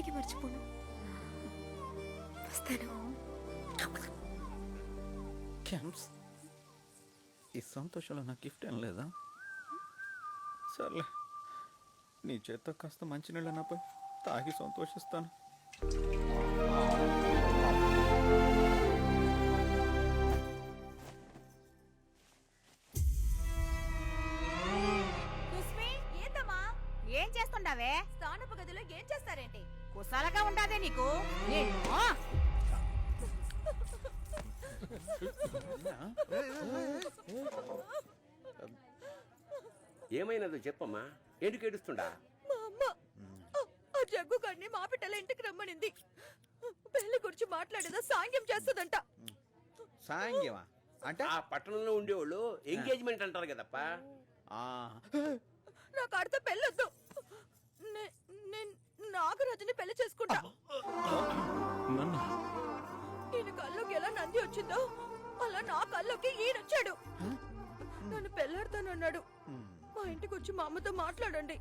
ఎప్పటికీ మర్చిపోను. వస్తాను. క్యాంప్స్, ఈ సంతోషంలో నాకు గిఫ్ట్ ఏం లేదా? సర్లే, నీ చేత్తో కాస్త మంచినీళ్ళు నాపై తాగి సంతోషిస్తాను. ఏం చేస్తుండవే? స్థానపు గదిలో ఏం చేస్తారేంటి? కుశాలగా ఉండాదే నీకు. ఏమైనదో చెప్పమ్మా, ఎందుకు ఏడుస్తుండా? మా అమ్మ ఆ జగ్గు గారిని మా బిడ్డల ఇంటికి రమ్మనింది. పెళ్లి గురించి మాట్లాడేదా సాంగ్యం చేస్తుందంట. సాంగ్యమా అంటే? ఆ పట్టణంలో ఉండేవాళ్ళు ఎంగేజ్మెంట్ అంటారు కదప్పా. నాకు ఆడితో పెళ్ళొద్దు. నాగరాజుని పెళ్లి చేసుకుంటా. ఈయన కల్లోకి ఎలా నంది వచ్చిందో అలా నా కల్లోకి ఈయనొచ్చాడు. నన్ను పెళ్లాడతానన్నాడు. మా ఇంటికి వచ్చి మా అమ్మతో మాట్లాడండి.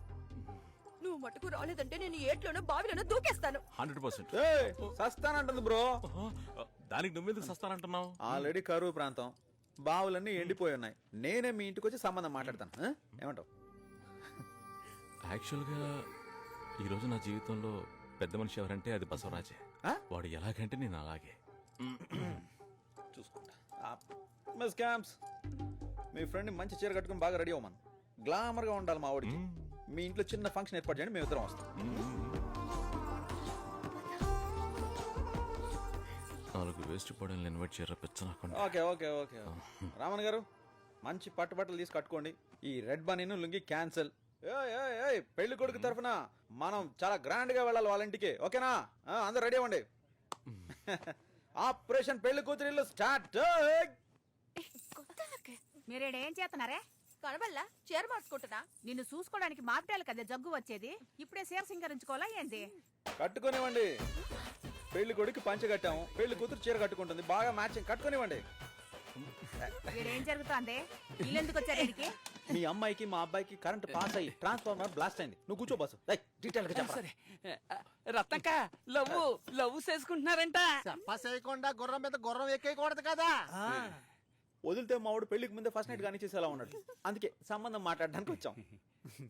నువ్వు మటుకు రాలేదంటే నేను ఏట్లోనో బావిలోనో దూకేస్తాను. 100%. సస్తానంటుంది బ్రో. దానికి నువ్వెందుకు సస్తానంటున్నావు? ఆల్రెడీ కరువు ప్రాంతం, బావులన్నీ ఎండిపోయి ఉన్నాయి. నేనే మీ ఇంటికి వచ్చి సంబంధం మాట్లాడతాను. ఏమంటావు? యాక్చువల్గా ఈరోజు నా జీవితంలో పెద్ద మనిషి ఎవరంటే అది బసవరాజే. వాడు ఎలాగంటే నేను అలాగే. చూసుకుంటా. మిస్ క్యాంప్స్, మీ ఫ్రెండ్ మంచి చీర కట్టుకుని బాగా రెడీ అవ్వమను. గ్లామర్గా ఉండాలి మా వాడికి. మీ ఇంట్లో చిన్న ఫంక్షన్ ఏర్పాటు చేయండి, మేము ఇద్దరం వస్తాం. 4 వేస్ట్ పడని ఇన్వైట్ చేయరా పెచ్చనకుండా. Okay okay okay. రామన్ గారు, మంచి పట్టుబట్టలు తీసి కట్టుకోండి. ఈ రెడ్ బనీను లుంగి క్యాన్సిల్. పెళ్లి కొడుకు తరఫున మనం చాలా గ్రాండ్ గా వెళ్ళాలి వాళ్ళ ఇంటికి. ఓకేనా? అందరు రెడీ అవ్వండి. ఆపరేషన్ పెళ్లి కూతురిల్లు స్టార్ట్. మీరేం చేస్తున్నారే? కనబల్లా చీర మార్చుకుంటున్నా. నిన్ను చూసుకోవడానికి మాపిటాలు కదా జగ్గు వచ్చేది. ఇప్పుడే చీర సింగరించుకోవాలా ఏంది? కట్టుకునివ్వండి. పెళ్లి కొడుకు పంచ కట్టాము, పెళ్లి కూతురు చీర కట్టుకుంటుంది. బాగా మ్యాచింగ్. కట్టుకునివ్వండి. ఏం జరుగుతుంది? వీళ్ళెందుకు వచ్చారు? మీ అమ్మాయికి మా అబ్బాయికి కరెంట్ పాస్ అయ్యి ట్రాన్స్ఫార్మర్ బ్లాస్ట్ అయింది. నువ్వు కూర్చో బాసు. డీటెయిల్ గా చెప్పాలి. రత్నక్క లవ్ చేసుకుంటున్నారంట. చేయకుండా గుర్రం మీద గుర్రం ఎక్కేయకూడదు కదా. వదిలితే మావాడు పెళ్లికి ముందే ఫస్ట్ నైట్ కానీ చేసేలా ఉన్నాడు. అందుకే సంబంధం మాట్లాడడానికి వచ్చాం.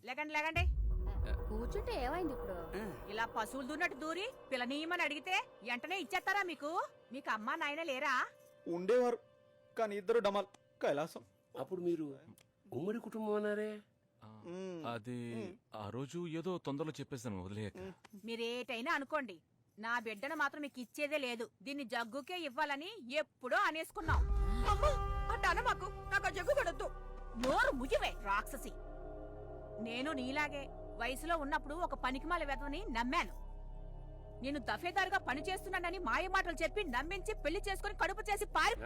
లేకండి కూర్చుంటే ఏమైంది ఇప్పుడు? ఇలా పశువులు దూరినట్టు దూరి పిల్లనీయమని అడిగితే వెంటనే ఇచ్చేస్తారా? మీకు అమ్మా నాయన లేరా? ఉండేవారు, కానీ ఇద్దరు డమాల్ కైలాసం. అప్పుడు మీరు ఉమ్మడి కుటుంబం అన్నారే? అది ఆ రోజు ఏదో తొందరలో చెప్పేసాను, వదిలేయక. మీరేటైనా అనుకోండి, నా బిడ్డను మాత్రం మీకు ఇచ్చేదే లేదు. దీన్ని జగ్గుకే ఇవ్వాలని ఎప్పుడో అనేసుకున్నాం. అట్ట మాకు నాకు జగ్గు పడద్దు. నోరు ముయ్యవే రాక్షసి. నేను నీలాగే వయసులో ఉన్నప్పుడు ఒక పనికిమాల వెధవని నమ్మాను. నేను దఫేదారుగా పని చేస్తున్నానని మాయ మాటలు చెప్పి నమ్మించి పెళ్లి చేసుకుని కడుపు చేసి పారి.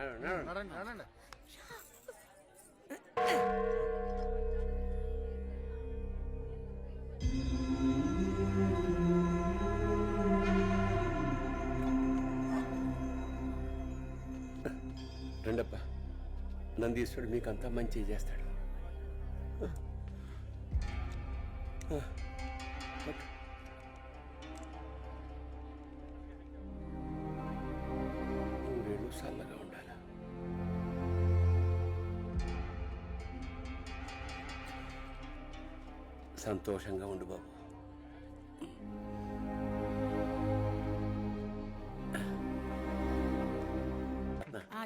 రెండప్ప, నందీశ్వరుడు మీకంతా మంచి చేస్తాడు. నూరేళ్ళు చల్లగా ఉండాలి. సంతోషంగా ఉండు బాబు.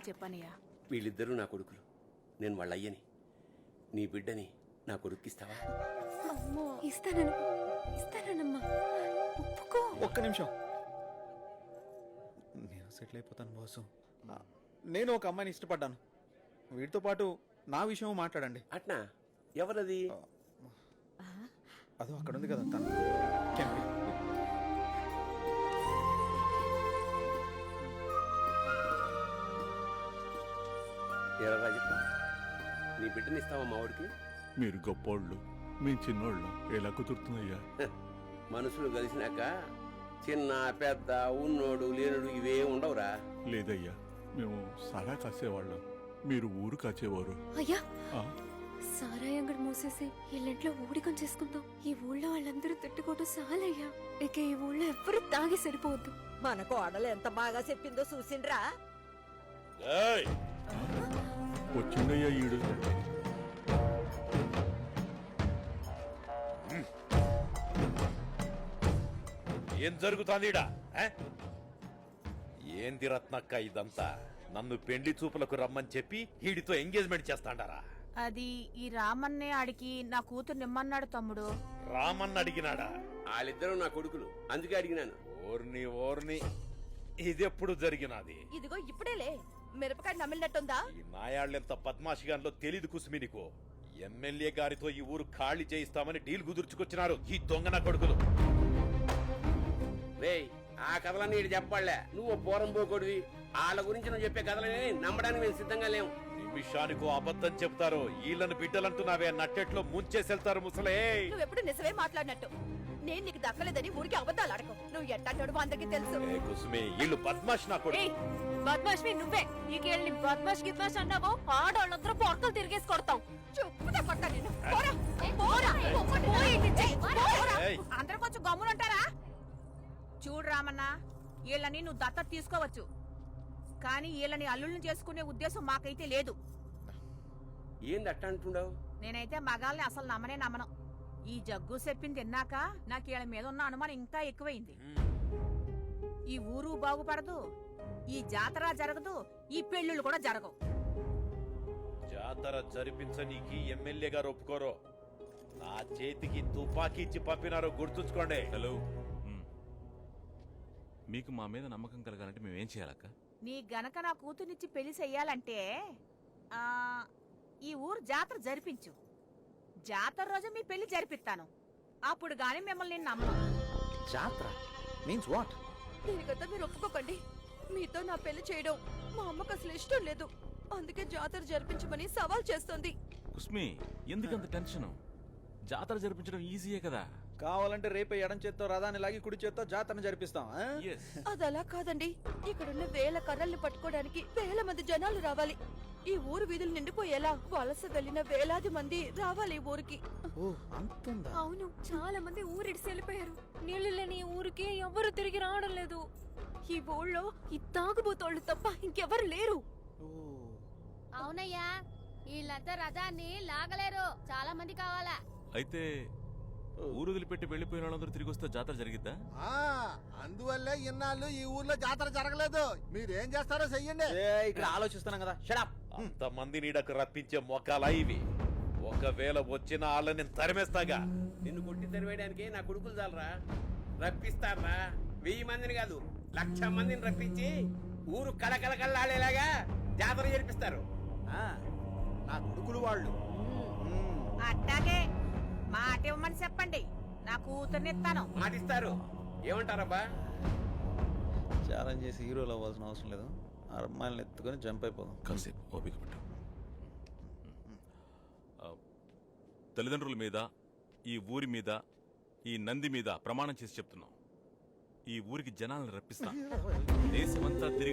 చెప్పనయ్యా. వీళ్ళిద్దరూ నా కొడుకులు, నేను వాళ్ళ అయ్యని. నీ బిడ్డని నా కొడుక్కిస్తావా? ఇస్తానమ్మా. ఒక్క నిమిషం, నేను సెటిల్ అయిపోతాను బాసు. నేను ఒక అమ్మాయిని ఇష్టపడ్డాను. వీటితో పాటు నా విషయం మాట్లాడండి. అట్నా? ఎవరది? అదో అక్కడ ఉంది కదా తను. ఎలా రాజప్ప, నీ బిడ్డని ఇస్తావా మా వాడికి? మీరు గొప్పోళ్ళు, మీ చిన్నోళ్ళు. ఎలా కుదురుతుందయ్యా? మనుషులు కలిసినాక చిన్న పెద్ద ఉన్నోడు లేనుడు ఇవే ఉండవురా. లేదయ్యా, మేము సడా కాసేవాళ్ళం, మీరు ఊరు కాచేవారు. అయ్యా, సారాయి అంగడి మూసేసి ఇళ్ళంట్లో ఊడికం చేసుకుందాం. ఈ ఊళ్ళో వాళ్ళందరూ తిట్టుకోవడం సాలయ్యా. ఇక ఈ ఊళ్ళో ఎవ్వరూ తాగి సరిపోవద్దు. మన కోడలు ఎంత బాగా చెప్పిందో చూసిండ్రా. వచ్చిందయ్యా ఈడు. ఏం జరుగుతాంది ఈడ? ఏంది రత్నక్క ఇదంతా? నన్ను పెండ్లి చూపులకు రమ్మని చెప్పి వీడితో ఎంగేజ్మెంట్ చేస్తాండారా? అది ఈ రామన్నే ఆడికి నా కూతురు నిమ్మన్నాడు తమ్ముడు. రామన్న అడిగినాడా? వాళ్ళిద్దరూ నా కొడుకులు, అందుకే అడిగినాను. ఓర్ని ఓర్ని, ఇదెప్పుడు జరిగినది? ఇదిగో ఇప్పుడేలే మిరపకాయ నమిలినట్టుందా? ఈ నాయాళ్ళెంత పద్మాషిగాన్లో తెలీదు కుసుమి నీకు. ఎమ్మెల్యే గారితో ఈ ఊరు ఖాళీ చేయిస్తామని డీల్ కుదుర్చుకొచ్చినారు ఈ దొంగన కొడుకులు. రేయ్, ఆ కథలన్నీ ఇటు చెప్పాలే. నువ్వు పోరం పోకూడవి. వాళ్ళ గురించి నువ్వు చెప్పే కథలని నమ్మడానికి మేము సిద్ధంగా లేవు. నిమిషానికో అబద్ధం చెప్తారు. వీళ్ళని బిడ్డలంటున్నావే, నట్టెట్లో ముంచేసెళ్తారు ముసలే. నువ్వెప్పుడు నిజమే మాట్లాడినట్టు. నేను నీకు దక్కలేదని ఊరికి అబద్ధాలు అడగవు. నువ్వు ఎట్టాడు అందరికీ తెలుసు. ఏ కుసుమి, వీళ్ళు బద్మాష్ నా కొడుకు. బద్మాష్మి నువ్వే. నీకేళ్ళని బద్మాష్ గిద్మాష్ అన్నావో ఆడవాళ్ళందరూ పొరకలు తిరిగేసి కొడతాం. చెప్పుదా కొట్టా నిన్ను. ఏయ్. అందరూ కొంచెం గమ్మునుంటారా? చూడు రామన్న, వీళ్ళని నువ్వు దత్తత తీసుకోవచ్చు, కానీ వీళ్ళని అల్లుళ్ళని చేసుకునే ఉద్దేశం మాకైతే లేదు. ఏంది అట్ట అంటుండవు? నేనైతే మగాల్ని అసలు నమ్మనే నమ్మను. ఈ జగ్గు చెప్పింది తిన్నాక నాకు వీళ్ళ మీద ఉన్న అనుమానం ఇంకా ఎక్కువైంది. ఈ ఊరు బాగుపడదు, ఈ జాతర జరగదు, ఈ పెళ్ళిళ్ళు కూడా జరగవు. జాతర జరిపించనీకి ఎమ్మెల్యే గారు ఒప్పుకోరు. నా చేతికి తుపాకీ ఇచ్చి పంపినారో గుర్తుంచుకోండి. హలో. మీకు మా మీద నమ్మకం కలగాలంటే మేమేం చేయాలక్క? నీ గనక నా కూతుర్నిచ్చి పెళ్లి చెయ్యాలంటే ఆ, ఈ ఊరు జాతర జరిపించు. జాతర రోజు మీ పెళ్లి జరిపిస్తాను. అప్పుడు గాని మిమ్మల్ని నేను నమ్మను. జాత్ర మీన్స్ వాట్? దీనికంతా మీరు ఒప్పుకోకండి. మీతో నా పెళ్లి చేయడం మా అమ్మకు అసలు ఇష్టం లేదు. అందుకే జాతర జరిపించమని సవాల్ చేస్తుంది. కుస్మి, ఎందుకంత టెన్షన్? జాతర జరిపించడం ఈజీయే కదా. కావాలంటే రేపే ఎడం చేత్తో రథాన్ని లాగి కుడి చేత్తో జాతరను జరిపిస్తాం. ఆ? Yes. అదలా కాదండి. ఇక్కడున్న వేల కర్రల్ని పట్టుకోవడానికి వేల మంది జనాలు రావాలి. ఈ ఊరు వీధులు నిండిపోయేలా వలస వెళ్లిన వేలాది మంది రావాలి ఈ ఊరికి. ఓ, అంతుందా? అవును, చాలా మంది ఊరిడిసి వెళ్ళిపోయారు. నీళ్లు లేని ఈ ఊరికి ఎవరు తిరిగి రావడం లేదు. ఈ ఊళ్ళో ఈ తాగుబోతోళ్ళు తప్ప ఇంకెవరు లేరు. ఓ. అవునయ్యా, వీళ్ళంతా రథాన్ని లాగలేరు. చాలా మంది కావాలా. అయితే ఊరు వదిలిపెట్టి వెళ్ళిపోయిన వాళ్ళందరూ తిరిగి వస్తే జాతర జరిగిద్దా? ఆ, అందువల్లే ఇన్నాళ్ళు ఈ ఊర్లో జాతర జరగలేదు. మీరేం చేస్తారో చెయ్యండి. ఇక్కడ ఆలోచిస్తున్నాం కదా. షడప్. అంతమంది నీడకు రప్పించే మొక్కలా ఇవి. ఒకవేళ వచ్చిన వాళ్ళని నేను తరిమేస్తాగా. నిన్ను కొట్టి తెరవేయడానికి నా కొడుకులు చాలరా? రప్పిస్తారా? 1000 మందిని కాదు, 1,00,000 మందిని రప్పించి ఊరు కళకళకళలాడేలాగా జాతర జరిపిస్తారు. నా కొడుకులు వాళ్ళు. అట్టాగే మాట ఇవ్వమని చెప్పండి, నా కూతుర్నిస్తాను. మాటిస్తారు. ఏమంటారబ్బా? ఛాలెంజ్ చేసి హీరోలు అవ్వాల్సిన అవసరం లేదు. ఆ అమ్మాయిలను ఎత్తుకొని జంప్ అయిపోదాం. కాసేపు ఓపిక పట్టు. తల్లిదండ్రుల మీద, ఈ ఊరి మీద, ఈ నంది మీద ప్రమాణం చేసి చెప్తున్నాం. ఈ ఊరికి జనాలను రప్పిస్తాం. దేశమంతా తిరిగి